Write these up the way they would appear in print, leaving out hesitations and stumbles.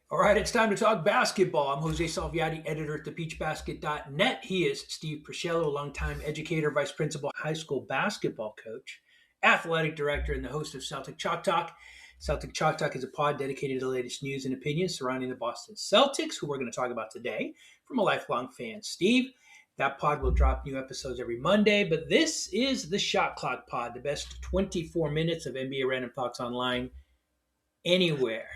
All right, it's time to talk basketball. I'm Jose Salviati, editor at thepeachbasket.net. He is Steve Purciello, longtime educator, vice principal, high school basketball coach, athletic director, and the host of Celtic Chalk Talk. Celtic Chalk Talk is a pod dedicated to the latest news and opinions surrounding the Boston Celtics, who we're going to talk about today from a lifelong fan, Steve. That pod will drop new episodes every Monday, but this is the Shot Clock Pod, the best 24 minutes of NBA random thoughts online anywhere.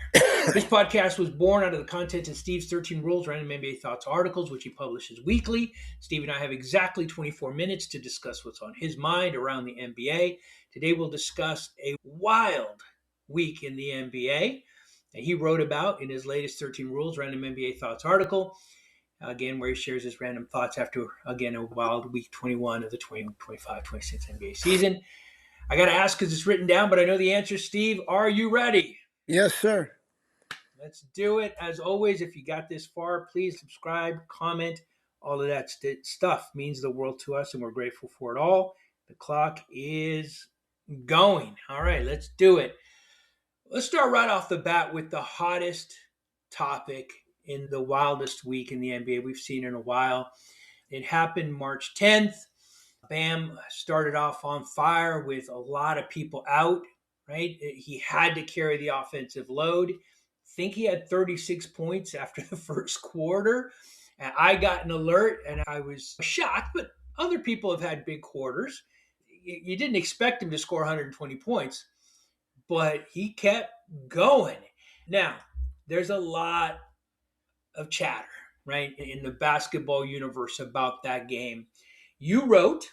This podcast was born out of the content in Steve's 13 Rules Random NBA Thoughts articles, which he publishes weekly. Steve and I have exactly 24 minutes to discuss what's on his mind around the NBA. Today we'll discuss a wild week in the NBA that he wrote about in his latest 13 Rules Random NBA Thoughts article, again, where he shares his random thoughts after, again, a wild week 21 of the 2025-26 NBA season. I got to ask because it's written down, but I know the answer, Steve. Are you ready? Yes, sir. Let's do it. As always, if you got this far, please subscribe, comment. All of that stuff means the world to us, and we're grateful for it all. The clock is going. All right, let's do it. Let's start right off the bat with the hottest topic in the wildest week in the NBA we've seen in a while. It happened March 10th. Bam started off on fire with a lot of people out, right? He had to carry the offensive load. I think he had 36 points after the first quarter. And I got an alert and I was shocked, but other people have had big quarters. You didn't expect him to score 120 points, but he kept going. Now, there's a lot of chatter, right, in the basketball universe about that game. You wrote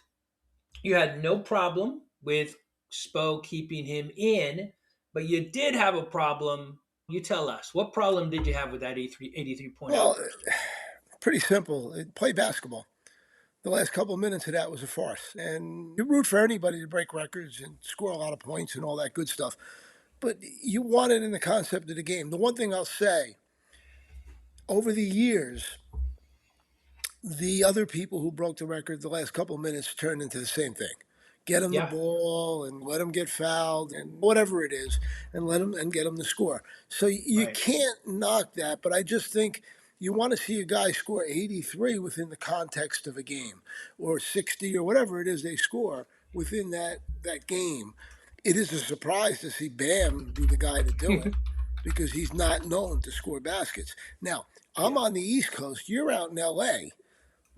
you had no problem with Spo keeping him in, but you did have a problem. You tell us. What problem did you have with that 83 point Well, outburst? pretty simple. Play basketball. The last couple of minutes of that was a farce. And you root for anybody to break records and score a lot of points and all that good stuff. But you want it in the concept of the game. The one thing I'll say, over the years, the other people who broke the record the last couple of minutes turned into the same thing. Get them the Yeah, ball and let them get fouled and whatever it is, and let them and get them to score. So you right. can't knock that, but I just think you want to see a guy score 83 within the context of a game, or 60 or whatever it is they score within that game. It is a surprise to see Bam be the guy to do it because he's not known to score baskets. Now, I'm Yeah. on the East Coast. You're out in L.A.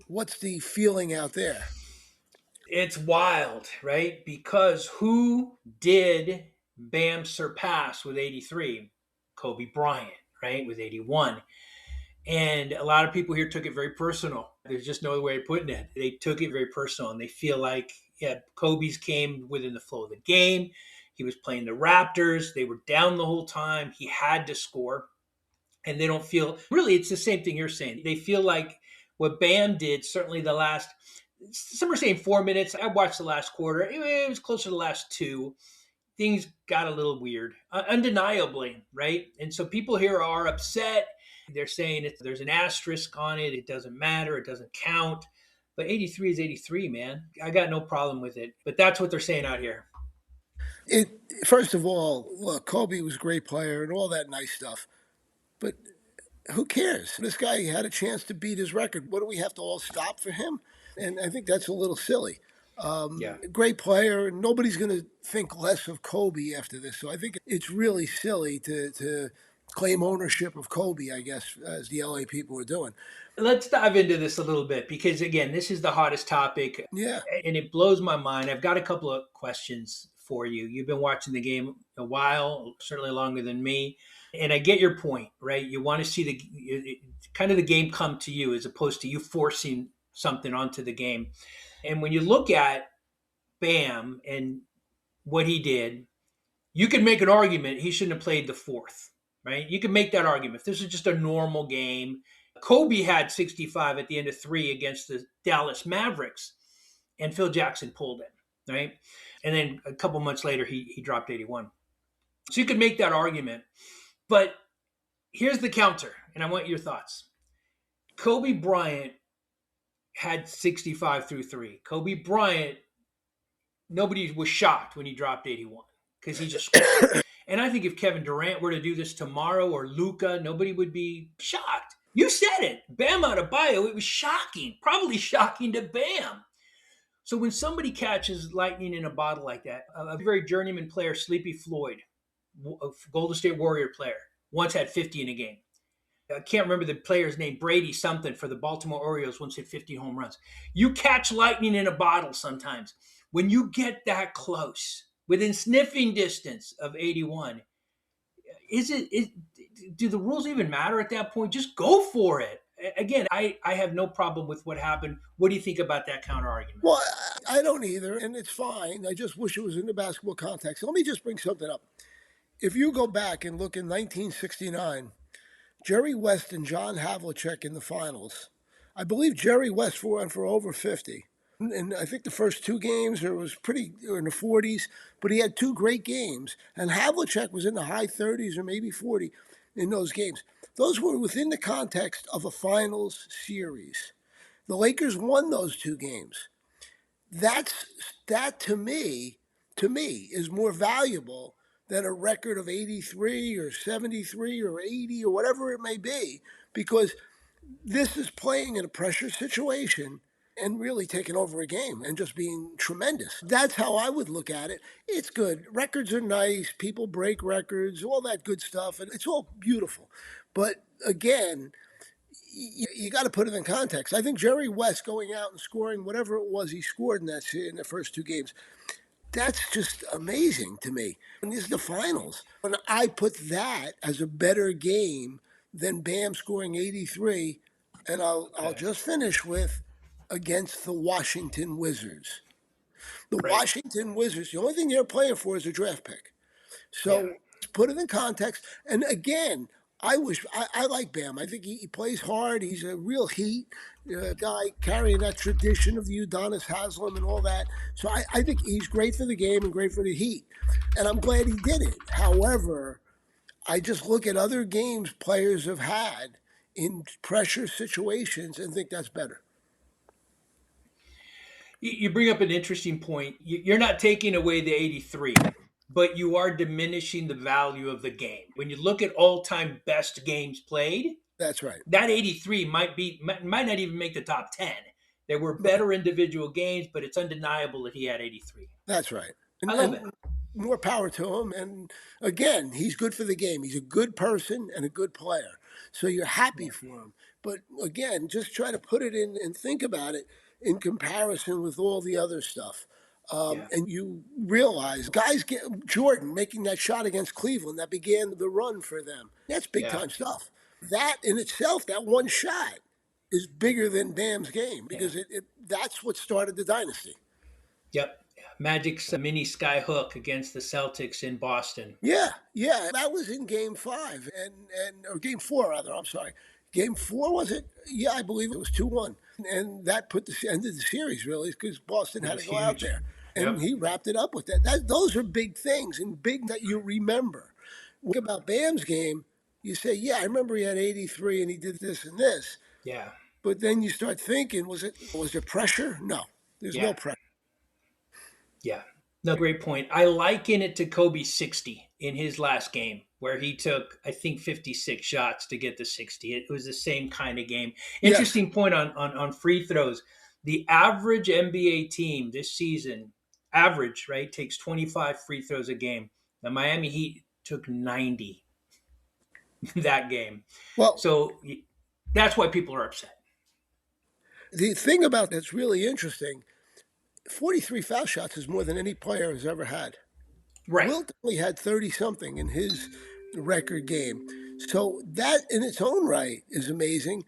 What's the feeling out there? It's wild, right? Because who did Bam surpass with 83? Kobe Bryant, right? With 81. And a lot of people here took it very personal. There's just no other way of putting it. They took it very personal, and they feel like, yeah, Kobe's came within the flow of the game. He was playing the Raptors. They were down the whole time. He had to score. And they don't feel, really, it's the same thing you're saying. They feel like what Bam did, certainly the last, some are saying 4 minutes. I watched the last quarter. It was closer to the last two. Things got a little weird, undeniably, right? And so people here are upset. They're saying there's an asterisk on it. It doesn't matter. It doesn't count. But 83 is 83, man. I got no problem with it. But that's what they're saying out here. It first of all, look, Kobe was a great player and all that nice stuff, but who cares? This guy had a chance to beat his record. What do we have to all stop for him? And I think that's a little silly. Yeah. Great player, and nobody's going to think less of Kobe after this. So I think it's really silly to claim ownership of Kobe, I guess, as the LA people are doing. Let's dive into this a little bit because, again, this is the hottest topic Yeah. and it blows my mind. I've got a couple of questions for you. You've been watching the game a while, certainly longer than me. And I get your point, right? You want to see kind of the game come to you as opposed to you forcing something onto the game. And when you look at Bam and what he did, you could make an argument he shouldn't have played the fourth, right? You can make that argument. If this is just a normal game, Kobe had 65 at the end of three against the Dallas Mavericks, and Phil Jackson pulled in, right? And then a couple months later, he dropped 81. So you could make that argument. But here's the counter, and I want your thoughts. Kobe Bryant had 65 through three. Kobe Bryant, nobody was shocked when he dropped 81 because he just scored. And I think if Kevin Durant were to do this tomorrow or Luka, nobody would be shocked. You said it. Bam Adebayo, it was shocking. Probably shocking to Bam. So when somebody catches lightning in a bottle like that, a very journeyman player, Sleepy Floyd, a Golden State Warrior player, once had 50 in a game. I can't remember the player's name, Brady something for the Baltimore Orioles, once hit 50 home runs. You catch lightning in a bottle sometimes. When you get that close, within sniffing distance of 81, do the rules even matter at that point? Just go for it. Again, I have no problem with what happened. What do you think about that counter argument? Well, I don't either, and it's fine. I just wish it was in the basketball context. Let me just bring something up. If you go back and look in 1969, Jerry West and John Havlicek in the finals, I believe Jerry West went for over 50. And I think the first two games it was pretty in the 40s, but he had two great games. And Havlicek was in the high 30s or maybe 40 in those games. Those were within the context of a finals series. The Lakers won those two games. That to me is more valuable than a record of 83 or 73 or 80 or whatever it may be, because this is playing in a pressure situation and really taking over a game and just being tremendous. That's how I would look at it. It's good. Records are nice. People break records, all that good stuff, and it's all beautiful. But again, you got to put it in context. I think Jerry West going out and scoring whatever it was he scored in the first two games, that's just amazing to me. And this is the finals. And I put that as a better game than Bam scoring 83. And I'll just finish with against the Washington Wizards. The Right. Washington Wizards, the only thing they're playing for is a draft pick. So Yeah. put it in context. And again, I like Bam. I think he plays hard. He's a real heat guy carrying that tradition of the Udonis Haslam and all that. So I think he's great for the game and great for the Heat. And I'm glad he did it. However, I just look at other games players have had in pressure situations and think that's better. You bring up an interesting point. You're not taking away the 83, but you are diminishing the value of the game. When you look at all-time best games played, That's right. that 83 might not even make the top 10. There were better individual games, but it's undeniable that he had 83. That's right. I love it. More power to him. And again, he's good for the game. He's a good person and a good player. So you're happy for him. But again, just try to put it in and think about it in comparison with all the other stuff. Yeah. And you realize guys get Jordan making that shot against Cleveland that began the run for them. That's big Yeah. time stuff. That in itself, that one shot is bigger than Bam's game because that's what started the dynasty. Yep. Magic's mini sky hook against the Celtics in Boston. Yeah, that was in Game 5 and or Game 4 rather. I'm sorry, Game 4 was it? Yeah, I believe it was 2-1, and that ended the series really because Boston It had was to go out huge. there, Yep. and he wrapped it up with that. Those are big things and big that you remember. Think about Bam's game. You say, yeah, I remember he had 83 and he did this and this, Yeah. but then you start thinking, was there pressure? No, there's no Yeah. pressure. Yeah. No, great point. I liken it to Kobe's 60 in his last game, where he took, I think, 56 shots to get the 60. It was the same kind of game. Yes. Interesting point on free throws. The average NBA team this season, average, right, takes 25 free throws a game. The Miami Heat took 90 that game. Well, So that's why people are upset. the thing about that's really interesting. 43 foul shots is more than any player has ever had. Right. Wilt only had 30 something in his record game. So that in its own right is amazing,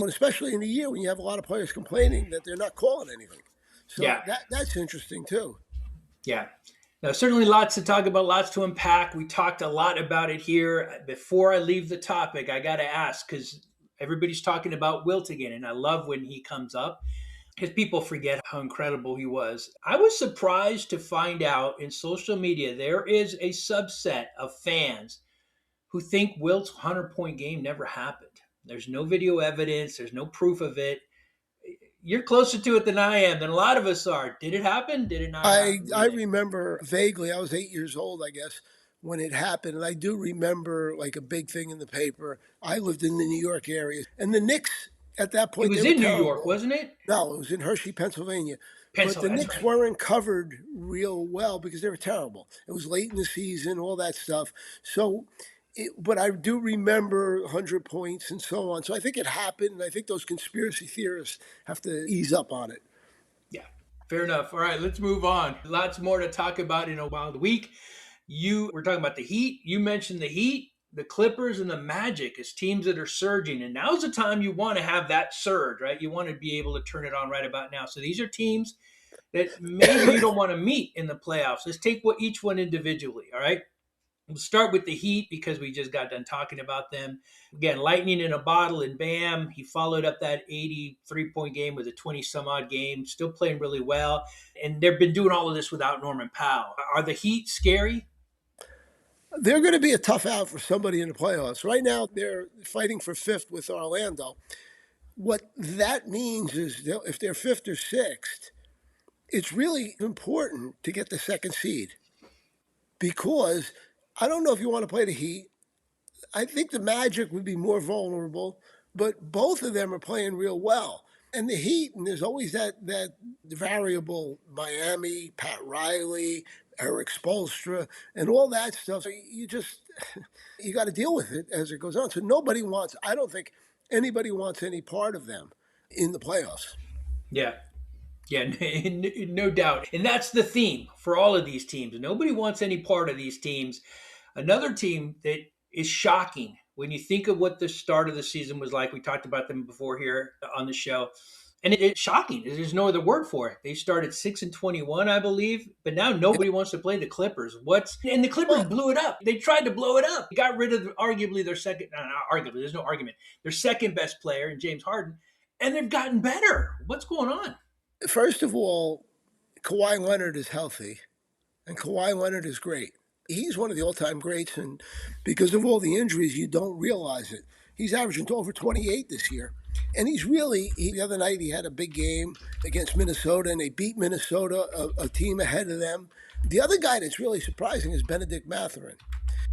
especially in a year when you have a lot of players complaining that they're not calling anything. So Yeah. that's interesting too. Yeah. Now, certainly lots to talk about, lots to unpack. We talked a lot about it here. Before I leave the topic, I got to ask, because everybody's talking about Wilt again, and I love when he comes up, because people forget how incredible he was. I was surprised to find out in social media there is a subset of fans who think Wilt's 100-point game never happened. There's no video evidence. There's no proof of it. You're closer to it than I am, than a lot of us are. Did it happen? Did it not happen? I remember vaguely, I was 8 years old, I guess, when it happened. And I do remember like a big thing in the paper. I lived in the New York area, and the Knicks at that It point, they was were in New York, terrible. wasn't it? No, it was in Hershey, Pennsylvania. But Pencil. the That's Knicks right. weren't covered real well because they were terrible. It was late in the season, all that stuff. So, but I do remember 100 points and so on. So I think it happened, and I think those conspiracy theorists have to ease up on it. Yeah. Fair enough. All right, let's move on. Lots more to talk about in a wild week. You were talking about the Heat. You mentioned the Heat, the Clippers, and the Magic as teams that are surging. And now's the time you want to have that surge, right? You want to be able to turn it on right about now. So these are teams that maybe you don't want to meet in the playoffs. Let's take each one individually. All right. We'll start with the Heat because we just got done talking about them. Again, lightning in a bottle and Bam. He followed up that 83-point game with a 20 some odd game, still playing really well. And they've been doing all of this without Norman Powell. Are the Heat scary? They're going to be a tough out for somebody in the playoffs. Right now, they're fighting for fifth with Orlando. What that means is if they're fifth or sixth, it's really important to get the second seed because I don't know if you want to play the Heat. I think the Magic would be more vulnerable, but both of them are playing real well. And the Heat, and there's always that variable Miami, Pat Riley, Eric Spoelstra, and all that stuff. So you got to deal with it as it goes on. So nobody wants. I don't think anybody wants any part of them in the playoffs. Yeah. Yeah, no doubt. And that's the theme for all of these teams. Nobody wants any part of these teams. Another team that is shocking when you think of what the start of the season was like. We talked about them before here on the show. And it's shocking. There's no other word for it. They started 6-21, I believe, but now nobody wants to play the Clippers. And the Clippers Well, blew it up. They tried to blow it up. They got rid of arguably their second, no, not arguably, there's no argument, their second best player in James Harden, and they've gotten better. What's going on? first of all, Kawhi Leonard is healthy, and Kawhi Leonard is great. He's one of the all-time greats, and because of all the injuries, you don't realize it. He's averaging over 28 this year, and the other night he had a big game against Minnesota, and they beat Minnesota, a team ahead of them. The other guy that's really surprising is Bennedict Mathurin.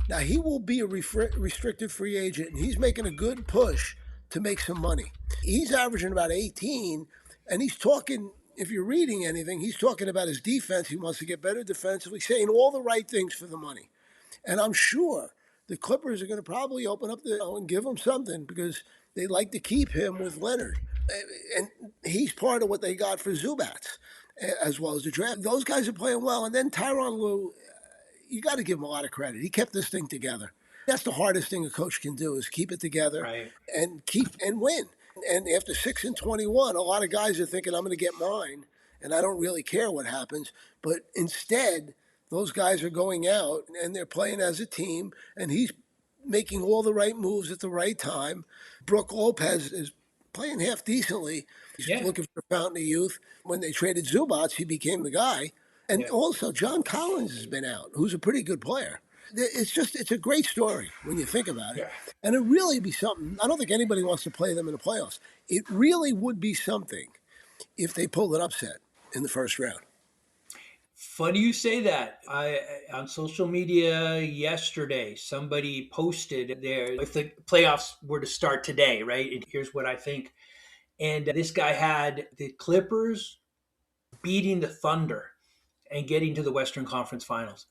Now, he will be a restricted free agent, and he's making a good push to make some money. He's averaging about 18, and he's talking, if you're reading anything, he's talking about his defense. He wants to get better defensively, saying all the right things for the money. And I'm sure the Clippers are going to probably open up and give him something because they like to keep him with Leonard. And he's part of what they got for Zubats as well as the draft. Those guys are playing well. And then Tyronn Lue, you got to give him a lot of credit. He kept this thing together. That's the hardest thing a coach can do is keep it together Right. and keep and win. And after 6-21, a lot of guys are thinking, I'm going to get mine, and I don't really care what happens. But instead, those guys are going out and they're playing as a team, and he's making all the right moves at the right time. Brooke Lopez is playing half decently. He's Yeah. looking for a fountain of youth. When they traded Zubats, he became the guy. And Yeah. also, John Collins has been out, who's a pretty good player. It's a great story when you think about it. Yeah. And it really be something. I don't think anybody wants to play them in the playoffs. It really would be something if they pulled an upset in the first round. Funny you say that. I on social media yesterday, somebody posted there if the playoffs were to start today, right? And here's what I think. And this guy had the Clippers beating the Thunder and getting to the Western Conference Finals.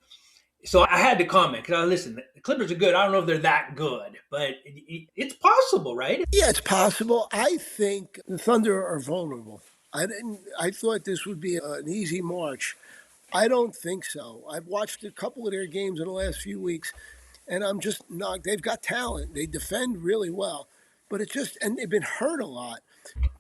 So I had to comment because I listen. The Clippers are good. I don't know if they're that good, but it's possible, right? Yeah, it's possible. I think the Thunder are vulnerable. I thought this would be an easy march. I don't think so. I've watched a couple of their games in the last few weeks, and I'm just not. They've got talent. They defend really well, but and they've been hurt a lot.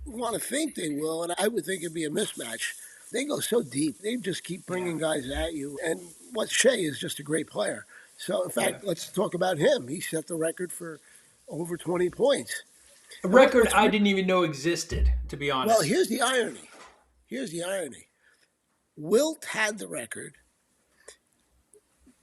You want to think they will, and I would think it'd be a mismatch. They go so deep. They just keep Yeah, bringing guys at you. And what Shea is just a great player. So, in yeah. fact, let's talk about him. He set the record for over 20 points. A And record I didn't even know existed, to be well, honest. here's the irony. Here's the irony. Wilt had the record.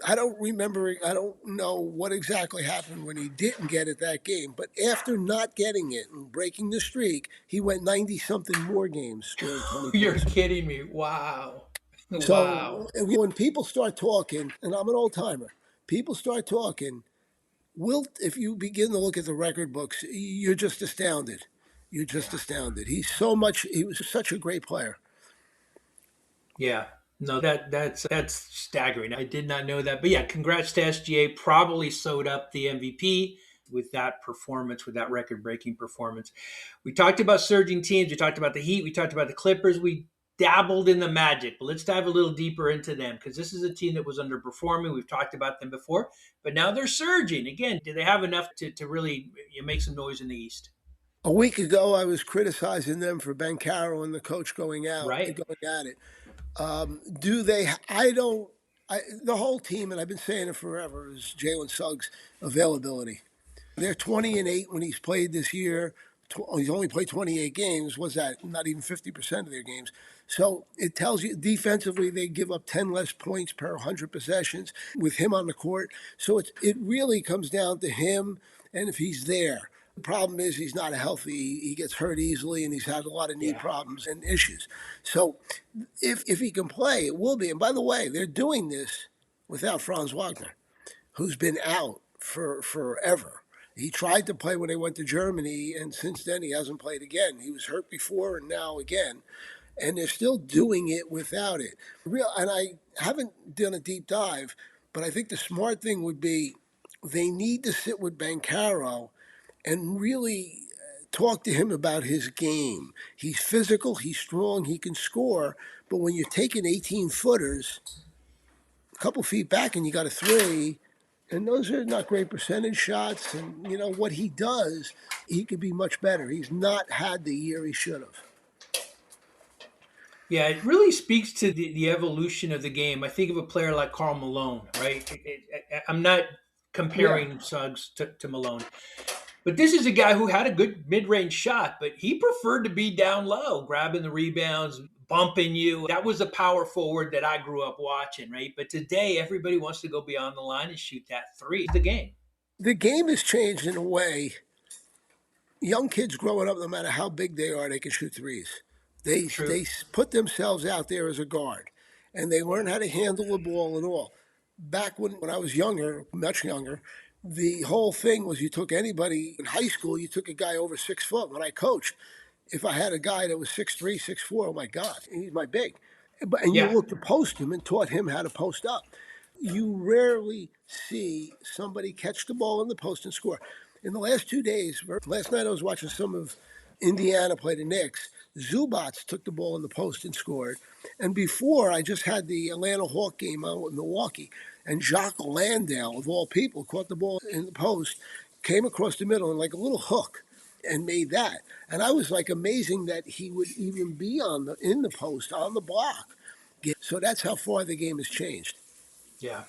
I don't remember, I don't know what exactly happened when he didn't get it that game, but after not getting it and breaking the streak, he went 90 something more games scoring 20 You're points. kidding me. Wow. Wow. So when people start talking, and I'm an old timer, people start talking. Wilt, if you begin to look at the record books, you're just astounded. You're just Yeah. astounded. He was such a great player. Yeah. No, that's staggering. I did not know that. But yeah, congrats to SGA. Probably sewed up the MVP with that performance, with that record breaking performance. We talked about surging teams. We talked about the Heat. We talked about the Clippers. We dabbled in the Magic, but let's dive a little deeper into them because this is a team that was underperforming. We've talked about them before, but now they're surging. Again, do they have enough to really make some noise in the East? A week ago, I was criticizing them for Banchero and the coach Right? going at it. Do they? I don't. The whole team, and I've been saying it forever, is Jalen Suggs' availability. They're 20-8 when he's played this year. He's only played 28 games. Was that not even 50% of their games? So it tells you defensively they give up 10 less points per 100 possessions with him on the court. So it really comes down to him and if he's there. The problem is he's not healthy. He gets hurt easily, and he's had a lot of knee Yeah. problems and issues. So if he can play, it will be. And by the way, they're doing this without Franz Wagner, who's been out for forever. He tried to play when they went to Germany, and since then he hasn't played again. He was hurt before and now again, and they're still doing it without it. And I haven't done a deep dive, but I think the smart thing would be they need to sit with Banchero and really talk to him about his game. He's physical, he's strong, he can score, but when you're taking 18 footers, a couple feet back and you got a three, and those are not great percentage shots. And you know what he does, he could be much better. He's not had the year he should have. Yeah, it really speaks to the evolution of the game. I think of a player like Carl Malone, right? I'm not Yeah, comparing Suggs to Malone, but this is a guy who had a good mid-range shot, but he preferred to be down low, grabbing the rebounds, bumping you. That was a power forward that I grew up watching, right? But today, everybody wants to go beyond the line and shoot that three. The game. the game has changed in a way. Young kids growing up, no matter how big they are, they can shoot threes. True. They put themselves out there as a guard, and they learn how to handle the ball and all. Back when I was younger, much younger, the whole thing was you took anybody in high school, you took a guy over 6 foot. When I coached, if I had a guy that was 6'3", 6'4", oh my God, he's my big. And you Yeah. looked to post him and taught him how to post up. You rarely see somebody catch the ball in the post and score. In the last 2 days, last night I was watching some of Indiana play the Knicks. Zubats took the ball in the post and scored. And before, I just had the Atlanta Hawk game out with Milwaukee. And Jacques Landale, of all people, caught the ball in the post, came across the middle and like a little hook and made that. And I was like amazing that he would even be in the post on the block. So that's how far the game has changed. Yeah.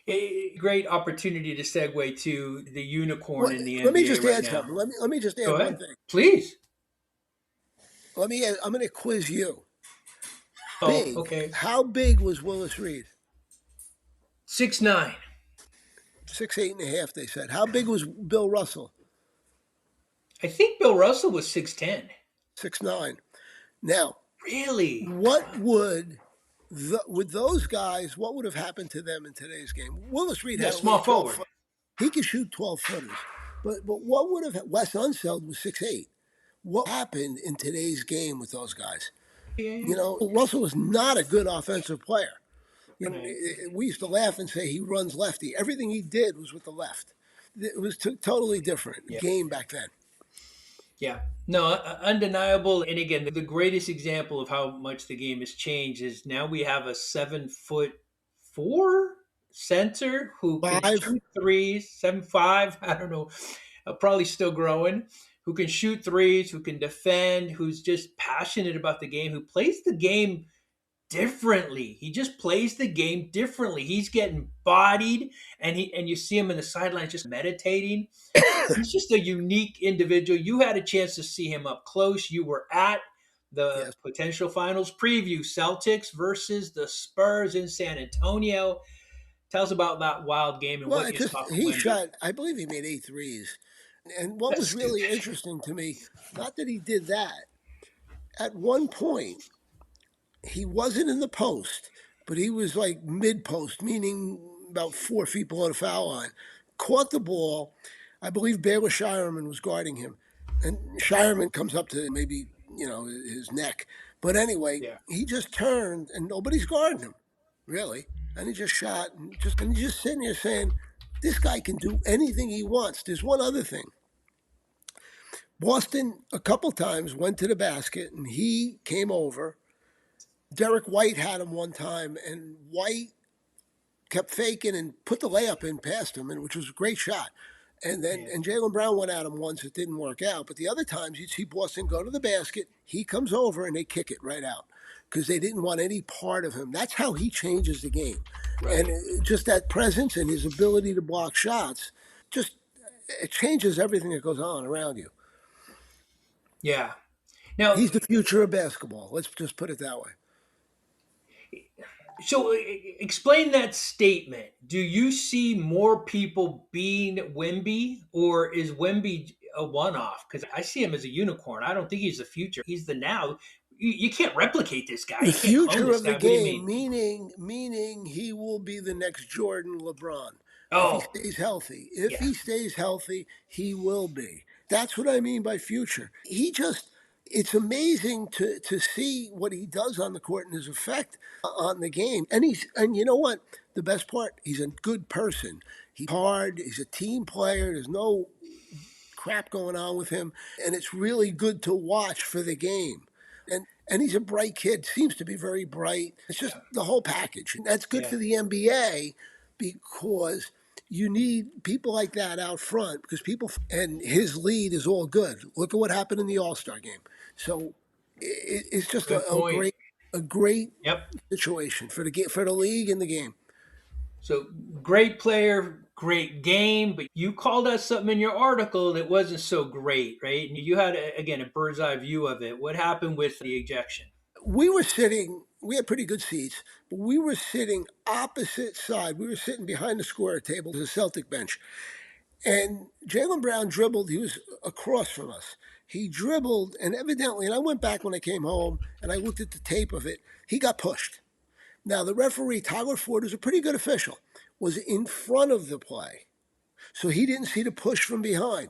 A great opportunity to segue to the unicorn Well, in the let me NBA just right add now. something. Let me just Go add one ahead. thing. Please. I'm going to quiz you. Oh, Big. okay. How big was Willis Reed? 6'9". 6'8.5", they said. How big was Bill Russell? I think Bill Russell was 6'10". 6'9". Now, Really? what would with those guys? What would have happened to them in today's game? Willis Reed Yeah, had only a small 12 forward. foot. He could shoot 12 footers, but what would have Wes Unseld was 6'8"? What happened in today's game with those guys? Yeah, yeah. You know, Russell was not a good offensive player. You know, Right. we used to laugh and say he runs lefty. Everything he did was with the left. It was totally different Yeah. game back then. Yeah. No, undeniable. And again, the greatest example of how much the game has changed is now we have a 7'4" center who can 5. shoot threes, 7'5". I don't know, probably still growing. Who can shoot threes, who can defend, who's just passionate about the game, who plays the game differently. He just plays the game differently. He's getting bodied, and you see him in the sidelines just meditating. He's just a unique individual. You had a chance to see him up close. You were at the Yes. potential finals preview, Celtics versus the Spurs in San Antonio. Tell us about that wild game and Well, what you saw from he Wemby. shot. I believe he made 8 threes. And what That's was really stupid. interesting to me, not that he did that. At one point, he wasn't in the post, but he was like mid post, meaning about 4 feet below the foul line, caught the ball. I believe Baylor Shireman was guarding him, and Shireman comes up to maybe his neck. But anyway, Yeah. he just turned and nobody's guarding him, really. And he just shot and he's just sitting here saying, "This guy can do anything he wants." There's one other thing. Boston a couple times went to the basket and he came over. Derek White had him one time, and White kept faking and put the layup in past him, and which was a great shot. And then Yeah. and Jaylen Brown went at him once. It didn't work out. But the other times you'd see Boston go to the basket. He comes over and they kick it right out because they didn't want any part of him. That's how he changes the game. And Right. just that presence and his ability to block shots, just it changes everything that goes on around you. Yeah. Now, He's the future of basketball. Let's just put it that way. so explain that statement. Do you see more people being Wemby, or is Wemby a one-off? Because I see him as a unicorn. I don't think he's the future. He's the now. You can't replicate this guy. The You can't clone future this of the guy. What do you game, mean? meaning he will be the next Jordan, LeBron, if he Oh, stays healthy. If yeah, he stays healthy, he will be. That's what I mean by future. It's amazing to see what he does on the court and his effect on the game. And you know what? The best part, he's a good person. He's hard. He's a team player. There's no crap going on with him, and it's really good to watch for the game. And he's a bright kid, seems to be very bright. It's just yeah, the whole package. And that's good yeah, for the NBA because you need people like that out front because and his lead is all good. Look at what happened in the All-Star game. So it's just good point. a great Yep. situation for the league and the game. So great player, great game, but you called us something in your article that wasn't so great, right? And you had again a bird's eye view of it. What happened with the ejection? We had pretty good seats, but we were sitting opposite side. We were sitting behind the square table, the Celtic bench. And Jaylen Brown dribbled. He was across from us. He dribbled, and evidently, and I went back when I came home and I looked at the tape of it, he got pushed. Now, the referee, Tyler Ford, who's a pretty good official, was in front of the play. So he didn't see the push from behind.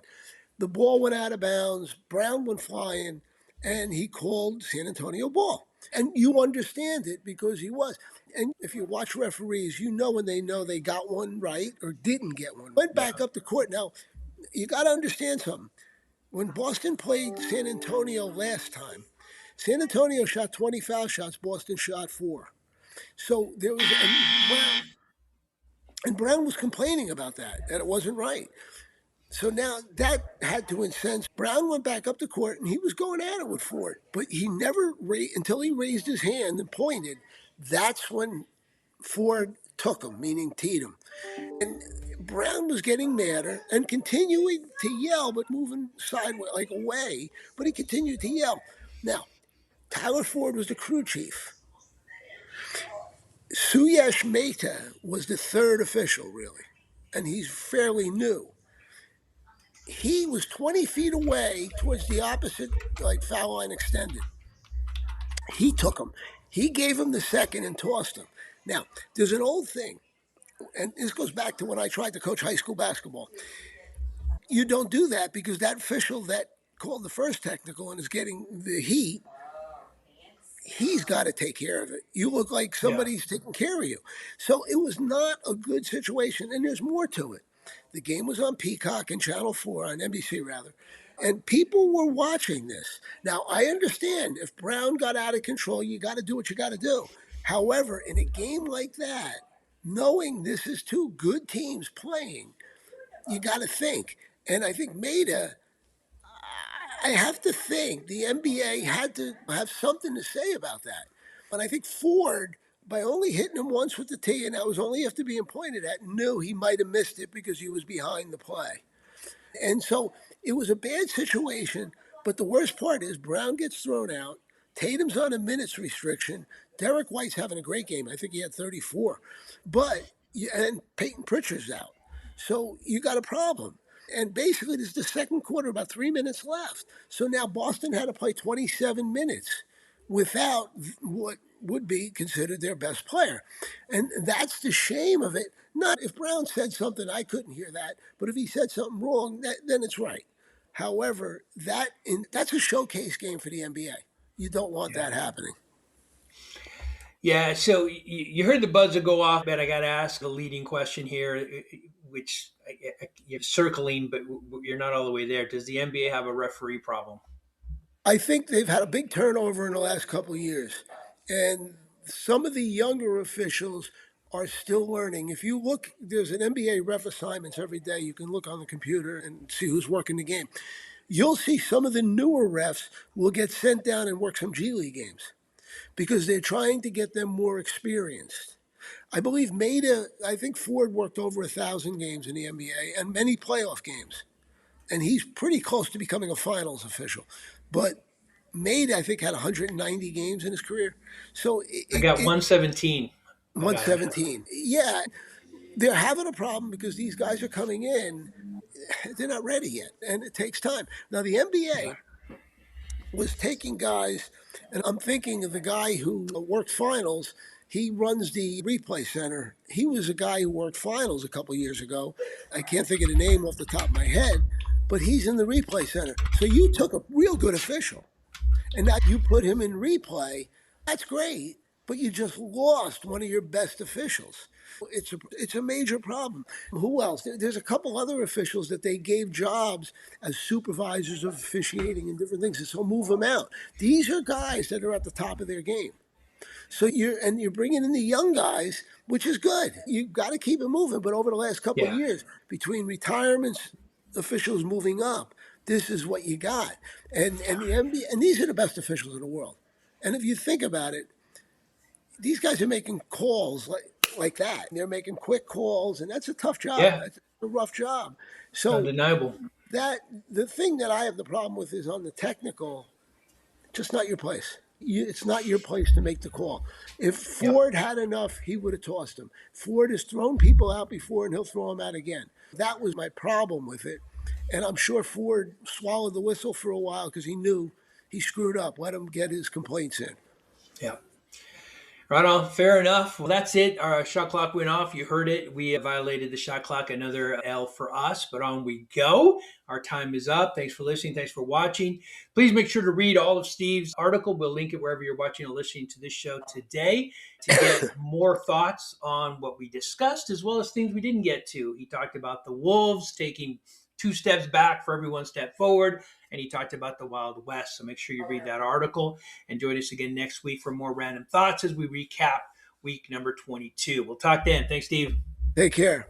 The ball went out of bounds. Brown went flying, and he called San Antonio ball. And you understand it because he was. And if you watch referees, you know when they know they got one right or didn't get one. Went Yeah, back up the court. Now, you got to understand something. When Boston played San Antonio last time, San Antonio shot 20 foul shots. Boston shot 4. So there was, and Brown was complaining about that it wasn't right. So now that had to incense. Brown went back up the court and he was going at it with Ford, but he never until he raised his hand and pointed. That's when Ford took him, meaning teed him. And Brown was getting madder and continuing to yell, but moving sideways, like away. But he continued to yell. Now, Tyler Ford was the crew chief. Suyash Mehta was the third official, really, and he's fairly new. He was 20 feet away towards the opposite like foul line extended. He took him. He gave him the second and tossed him. Now, there's an old thing, and this goes back to when I tried to coach high school basketball. You don't do that because that official that called the first technical and is getting the heat, he's got to take care of it. You look like yeah, somebody's taking care of you. So it was not a good situation, and there's more to it. The game was on Peacock and Channel 4, on NBC rather, and people were watching this. Now, I understand if Brown got out of control, you got to do what you got to do. However, in a game like that, knowing this is two good teams playing, you got to think. And I think Maida, I have to think the NBA had to have something to say about that. And I think Ford, by only hitting him once with the tee, and that was only after being pointed at, knew he might have missed it because he was behind the play. And so it was a bad situation. But the worst part is Brown gets thrown out. Tatum's on a minutes restriction. Derek White's having a great game. I think he had 34. And Peyton Pritchard's out. So you got a problem. And basically, this is the second quarter, about 3 minutes left. So now Boston had to play 27 minutes without what would be considered their best player. And that's the shame of it. Not if Brown said something, I couldn't hear that. But if he said something wrong, then it's right. However, that's a showcase game for the NBA. You don't want Yeah. that happening. Yeah, so you heard the buzzer go off, but I got to ask a leading question here, which you're circling, but you're not all the way there. Does the NBA have a referee problem? I think they've had a big turnover in the last couple of years. And some of the younger officials are still learning. If you look, there's an NBA ref assignments every day. You can look on the computer and see who's working the game. You'll see some of the newer refs will get sent down and work some G League games because they're trying to get them more experienced. I believe I think Ford worked over 1,000 games in the NBA and many playoff games. And he's pretty close to becoming a finals official. But I think, had 190 games in his career. So I got 117. I got him. 117. Yeah, they're having a problem because these guys are coming in. They're not ready yet, and it takes time. Now, the Yeah. NBA was taking guys, and I'm thinking of the guy who worked finals. He runs the replay center. He was a guy who worked finals a couple years ago. I can't think of the name off the top of my head, but he's in the replay center. So you took a real good official and now you put him in replay. That's great, but you just lost one of your best officials. It's a major problem. Who else? There's a couple other officials that they gave jobs as supervisors of officiating and different things, and so move them out. These are guys that are at the top of their game. So you're bringing in the young guys, which is good. You got to keep it moving. But over the last couple of Yeah. years, between retirements, officials moving up, this is what you got. And the NBA, and these are the best officials in the world. And if you think about it, these guys are making calls like that. They're making quick calls, and that's a tough job. Yeah. That's a rough job. So Undeniable. that the thing that I have the problem with is on the technical, just not your place. It's not your place to make the call. If Yep. Ford had enough, he would have tossed him. Ford has thrown people out before, and he'll throw them out again. That was my problem with it. And I'm sure Ford swallowed the whistle for a while because he knew he screwed up. Let him get his complaints in. Yep. Right on. Fair enough. Well, that's it. Our shot clock went off. You heard it. We violated the shot clock. Another L for us, but on we go. Our time is up. Thanks for listening. Thanks for watching. Please make sure to read all of Steve's article. We'll link it wherever you're watching or listening to this show today to get more thoughts on what we discussed as well as things we didn't get to. He talked about the Wolves taking 2 steps back for every 1 step forward. And he talked about the Wild West. So make sure you read that article and join us again next week for more random thoughts as we recap week number 22. We'll talk then. Thanks, Steve. Take care.